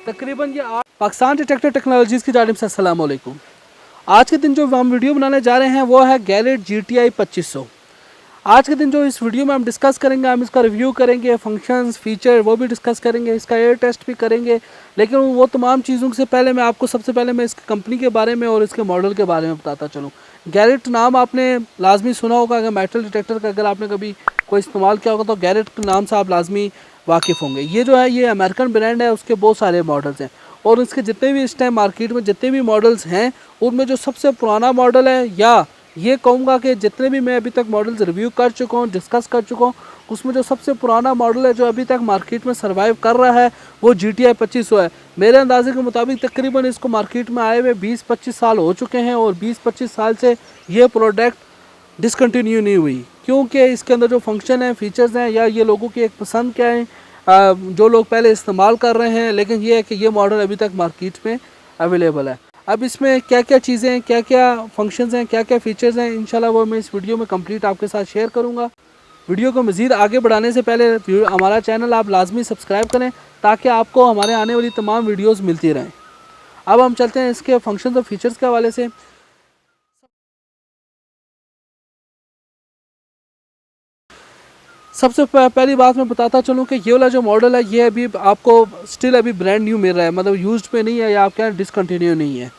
तकरीबन ये Pakistan detector technologies की जानिब से अस्सलाम वालेकुम। आज के दिन जो हम वीडियो बनाने जा रहे हैं वो है गैरेट GTI 2500। आज के दिन जो इस वीडियो में हम डिस्कस करेंगे, हम इसका रिव्यू करेंगे, फंक्शंस फीचर वो भी डिस्कस करेंगे, इसका एयर टेस्ट भी करेंगे। लेकिन वो तमाम चीज़ों से पहले मैं आपको सबसे पहले मैं इसकी कंपनी के बारे में और इसके मॉडल के बारे में बताता चलूँ। गैरेट नाम आपने लाजमी सुना होगा, अगर मेटल डिटेक्टर का अगर आपने कभी कोई इस्तेमाल किया होगा तो गैरेट के नाम से आप लाजमी वाकिफ़ होंगे। ये जो है ये अमेरिकन ब्रांड है, उसके बहुत सारे मॉडल्स हैं और इसके जितने भी इस टाइम मार्केट में जितने भी मॉडल्स हैं उनमें जो सबसे पुराना मॉडल है, या ये कहूँगा कि जितने भी मैं अभी तक मॉडल्स रिव्यू कर चुका हूँ, डिस्कस कर चुका हूँ, उसमें जो सबसे पुराना मॉडल है जो अभी तक मार्केट में सर्वाइव कर रहा है वो GTI 2500 है। मेरे अंदाजे के मुताबिक तकरीबन इसको मार्केट में आए हुए 20-25 साल हो चुके हैं और 20-25 साल से ये प्रोडक्ट डिसकंटिन्यू नहीं हुई, क्योंकि इसके अंदर जो फंक्शन है, फीचर्स हैं, या ये लोगों की एक पसंद क्या है, जो लोग पहले इस्तेमाल कर रहे हैं। लेकिन ये है कि ये मॉडल अभी तक मार्केट में अवेलेबल है। अब इसमें क्या क्या चीज़ें हैं, क्या क्या फंक्शंस हैं, क्या क्या फीचर्स हैं, इंशाल्लाह वो मैं इस वीडियो में कंप्लीट आपके साथ शेयर करूंगा। वीडियो को मज़ीद आगे बढ़ाने से पहले हमारा चैनल आप लाजमी सब्सक्राइब करें ताकि आपको हमारे आने वाली तमाम वीडियोज़ मिलती रहें। अब हम चलते हैं इसके फंक्शंस और फीचर्स के हवाले से। सबसे पहली बात मैं बताता चलूँ कि ये वाला जो मॉडल है ये अभी आपको स्टिल अभी ब्रांड न्यू मिल रहा है, मतलब यूज्ड पे नहीं है या आप क्या डिसकंटिन्यू नहीं है।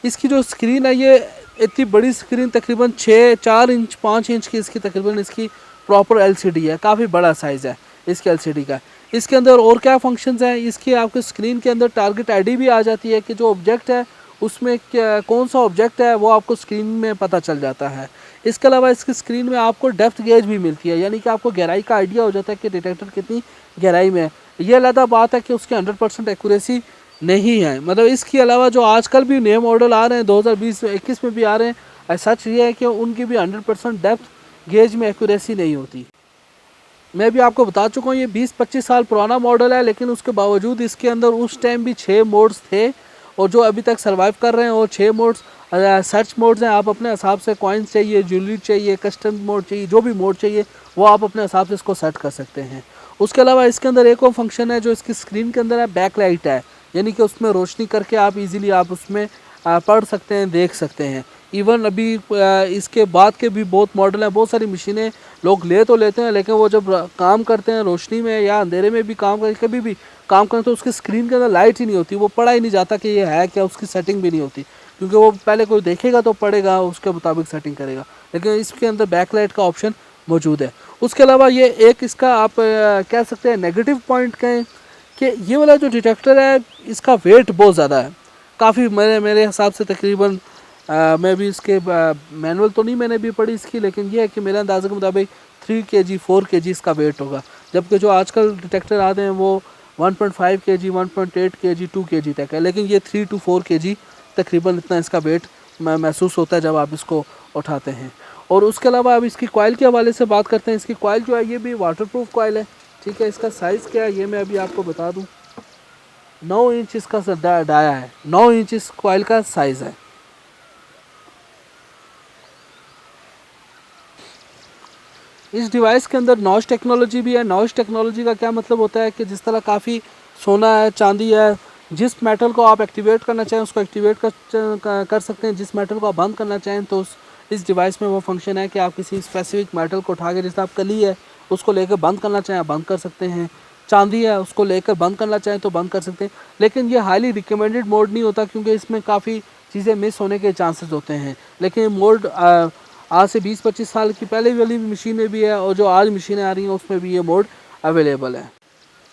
इसकी जो स्क्रीन है ये इतनी बड़ी स्क्रीन, तकरीबन 4 इंच 5 इंच की इसकी तकरीबन इसकी प्रॉपर LCD है, काफ़ी बड़ा साइज़ है इसके LCD का। इसके अंदर और क्या फंक्शंस हैं, इसकी आपके स्क्रीन के अंदर टारगेट ID भी आ जाती है कि जो ऑब्जेक्ट है उसमें कौन सा ऑब्जेक्ट है वो आपको स्क्रीन में पता चल जाता है। इसके अलावा इसकी स्क्रीन में आपको डेप्थ गेज भी मिलती है, यानी कि आपको गहराई का आइडिया हो जाता है कि डिटेक्टर कितनी गहराई में है। ये अलग बात है कि उसकी 100% एक्यूरेसी नहीं है, मतलब इसके अलावा जो आजकल भी नए मॉडल आ रहे हैं 2020-21 में भी आ रहे हैं, सच ये है कि उनकी भी 100% डेप्थ गेज में एक्यूरेसी नहीं होती। मैं भी आपको बता चुका हूँ ये 20-25 साल पुराना मॉडल है, लेकिन उसके बावजूद इसके अंदर उस टाइम भी 6 मोड्स थे और जो अभी तक सर्वाइव कर रहे हैं। और 6 मोड्स सर्च मोड्स हैं, आप अपने हिसाब से कॉइन्स चाहिए, ज्वेलरी चाहिए, कस्टम मोड चाहिए, जो भी मोड चाहिए वो आप अपने हिसाब से इसको सेट कर सकते हैं। उसके अलावा इसके अंदर एक और फंक्शन है जो इसकी स्क्रीन के अंदर है, बैक लाइट है, यानी कि उसमें रोशनी करके आप इजीली आप उसमें पढ़ सकते हैं, देख सकते हैं। इवन अभी इसके बाद के भी बहुत मॉडल हैं, बहुत सारी मशीनें लोग ले तो लेते हैं, लेकिन वो जब काम करते हैं रोशनी में या अंधेरे में भी काम करें, कभी भी काम करें तो उसकी स्क्रीन के अंदर लाइट ही नहीं होती, वो पढ़ा ही नहीं जाता कि ये है क्या, उसकी सेटिंग भी नहीं होती, क्योंकि वो पहले कोई देखेगा तो पढ़ेगा, उसके मुताबिक सेटिंग करेगा। लेकिन इसके अंदर बैक लाइट का ऑप्शन मौजूद है। उसके अलावा ये एक इसका आप कह सकते हैं नेगेटिव पॉइंट कहें कि ये वाला जो डिटेक्टर है इसका वेट बहुत ज़्यादा है, काफ़ी मेरे हिसाब से तकरीबन मैं भी इसके मैनुअल तो नहीं मैंने भी पढ़ी इसकी, लेकिन ये है कि मेरे अंदाजे के मुताबिक 3 kg 4 kg इसका वेट होगा, जबकि जो आजकल डिटेक्टर आते हैं वो 1.5 kg 1.8 kg 2 kg तक है, लेकिन ये 3 to 4 kg तकरीबन इतना इसका वेट महसूस होता है जब आप इसको उठाते हैं। और उसके अलावा अब इसकी कॉइल के हवाले से बात करते हैं। इसकी कॉइल जो है ये भी वाटरप्रूफ कॉइल है, ठीक है। इसका साइज़ क्या है ये मैं अभी आपको बता दूँ। 9 इंच इसका डाया है, 9 इंच इस कॉइल का साइज़ है। इस डिवाइस के अंदर नॉइज़ टेक्नोलॉजी भी है। नॉइज़ टेक्नोलॉजी का क्या मतलब होता है कि जिस तरह काफ़ी सोना है, चांदी है, जिस मेटल को आप एक्टिवेट करना चाहें उसको एक्टिवेट कर सकते हैं, जिस मेटल को आप बंद करना चाहें तो इस डिवाइस में वो फंक्शन है कि आप किसी स्पेसिफिक मेटल को उठा के, जैसे आप कली है उसको लेकर बंद करना चाहें आप बंद कर सकते हैं, चांदी है उसको लेकर बंद करना चाहें तो बंद कर सकते हैं। लेकिन ये हाईली रिकमेंडेड मोड नहीं होता, क्योंकि इसमें काफ़ी चीज़ें मिस होने के चांसेस होते हैं। लेकिन मोड आज से 20-25 साल की पहले वाली मशीनें भी है और जो आज मशीनें आ रही हैं उसमें भी ये मोड अवेलेबल है।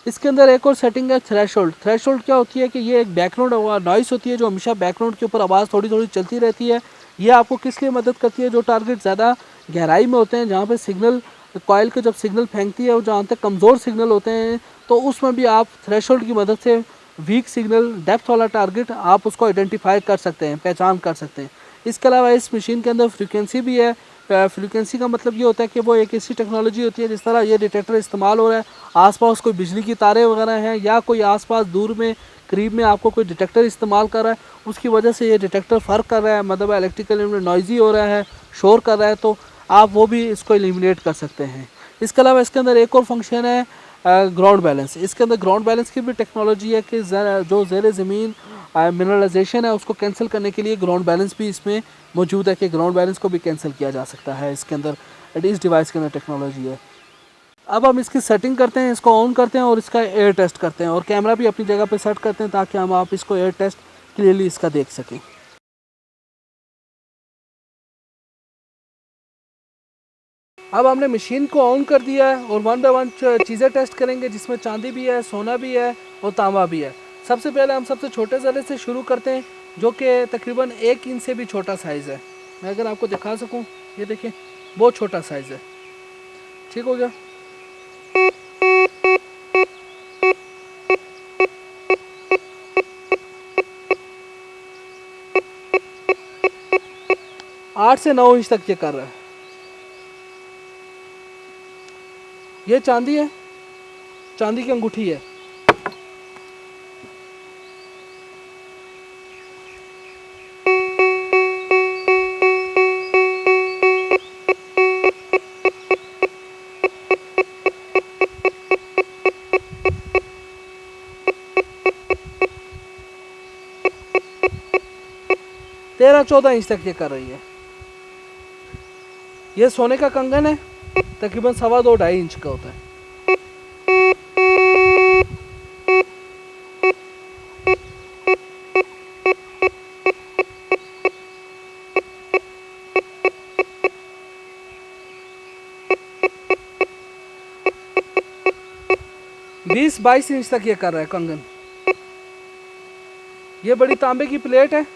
इसके अंदर एक और सेटिंग है थ्रेशोल्ड। थ्रेशोल्ड क्या होती है कि ये एक बैकग्राउंड नॉइस होती है जो हमेशा बैकग्राउंड के ऊपर आवाज़ थोड़ी थोड़ी चलती रहती है। ये आपको किस लिए मदद करती है, जो टारगेट ज़्यादा गहराई में होते हैं, जहाँ पे सिग्नल कॉइल के जब सिग्नल फेंकती है और जहाँ तक कमज़ोर सिग्नल होते हैं तो उसमें भी आप थ्रेशोल्ड की मदद से वीक सिग्नल डेप्थ वाला टारगेट आप उसको आइडेंटिफाई कर सकते हैं, पहचान कर सकते हैं। इसके अलावा इस मशीन के अंदर फ्रीक्वेंसी भी है। फ्रीक्वेंसी का मतलब ये होता है कि वो एक ऐसी टेक्नोलॉजी होती है, जिस तरह ये डिटेक्टर इस्तेमाल हो रहा है, आसपास कोई बिजली की तारें वगैरह हैं या कोई आसपास दूर में करीब में आपको कोई डिटेक्टर इस्तेमाल कर रहा है, उसकी वजह से ये डिटेक्टर फ़र्क कर रहा है, मतलब इलेक्ट्रिकल नॉइज़ी हो रहा है, शोर कर रहा है, तो आप वो भी इसको एलिमिनेट कर सकते हैं। इसके अलावा इसके अंदर एक और फंक्शन है ग्राउंड बैलेंस। इसके अंदर ग्राउंड बैलेंस की भी टेक्नोलॉजी है कि जो ज़ेर ज़मीन मिनरलाइजेशन है उसको कैंसिल करने के लिए ग्राउंड बैलेंस भी इसमें मौजूद है कि ग्राउंड बैलेंस को भी कैंसिल किया जा सकता है। इसके अंदर इस डिवाइस के अंदर टेक्नोलॉजी है। अब हम इसकी सेटिंग करते हैं, इसको ऑन करते हैं और इसका एयर टेस्ट करते हैं और कैमरा भी अपनी जगह पे सेट करते हैं ताकि हम आप इसको एयर टेस्ट क्लियरली इसका देख सकें। अब हमने मशीन को ऑन कर दिया है और वन बाय वन चीज़ें टेस्ट करेंगे जिसमें चांदी भी है, सोना भी है और तांबा भी है। सबसे पहले हम सबसे छोटे ज़रे से शुरू करते हैं जो कि तकरीबन 1 इंच से भी छोटा साइज़ है। मैं अगर आपको दिखा सकूं, ये देखिए बहुत छोटा साइज़ है। ठीक हो गया। आठ से 9 इंच तक ये कर रहा है। ये चांदी है, चांदी की अंगूठी है। तेरह 14 इंच तक ये कर रही है। ये सोने का कंगन है, तकरीबन 2.25 इंच का होता है। 20-22 इंच तक ये कर रहा है कंगन। ये बड़ी तांबे की प्लेट है।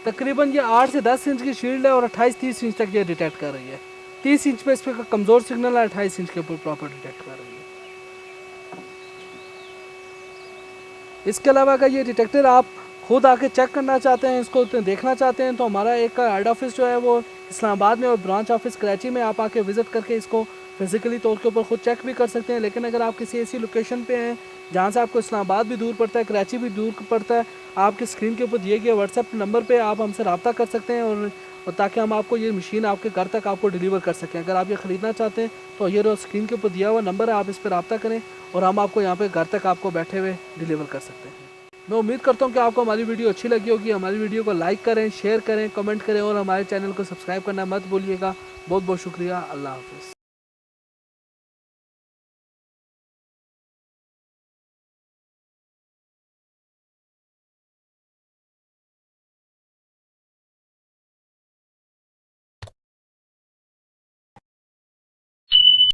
तकरीबन ये 8 से 10 इंच की शील्ड है और 28-30 इंच तक ये डिटेक्ट कर रही है। 30 इंच पे इस पर कमज़ोर सिग्नल है, 28 इंच के ऊपर प्रॉपर डिटेक्ट कर रही है। इसके अलावा अगर ये डिटेक्टर आप खुद आके चेक करना चाहते हैं, इसको देखना चाहते हैं, तो हमारा एक हेड ऑफिस जो है वो इस्लामाबाद में और ब्रांच ऑफिस कराची में, आप आके विज़िट करके इसको फिज़िकली तौर के ऊपर खुद चेक भी कर सकते हैं। लेकिन अगर आप किसी ऐसी लोकेशन पे हैं जहाँ से आपको इस्लामाबाद भी दूर पड़ता है, कराची भी दूर पड़ता है, आपकी स्क्रीन के ऊपर दिए गए व्हाट्सएप नंबर पे आप हमसे रब्ता कर सकते हैं और ताकि हम आपको ये मशीन आपके घर तक आपको डिलीवर कर सकें। अगर आप ये ख़रीदना चाहते हैं तो ये जो स्क्रीन के ऊपर दिया हुआ नंबर है, आप इस पर रब्ता करें और हम आपको यहाँ पर घर तक आपको बैठे हुए डिलीवर कर सकते हैं। मैं उम्मीद करता हूँ कि आपको हमारी वीडियो अच्छी लगी होगी। हमारी वीडियो को लाइक करें, शेयर करें, कमेंट करें और हमारे चैनल को सब्सक्राइब करना मत भूलिएगा। बहुत बहुत शुक्रिया। अल्लाह हाफ़िज़।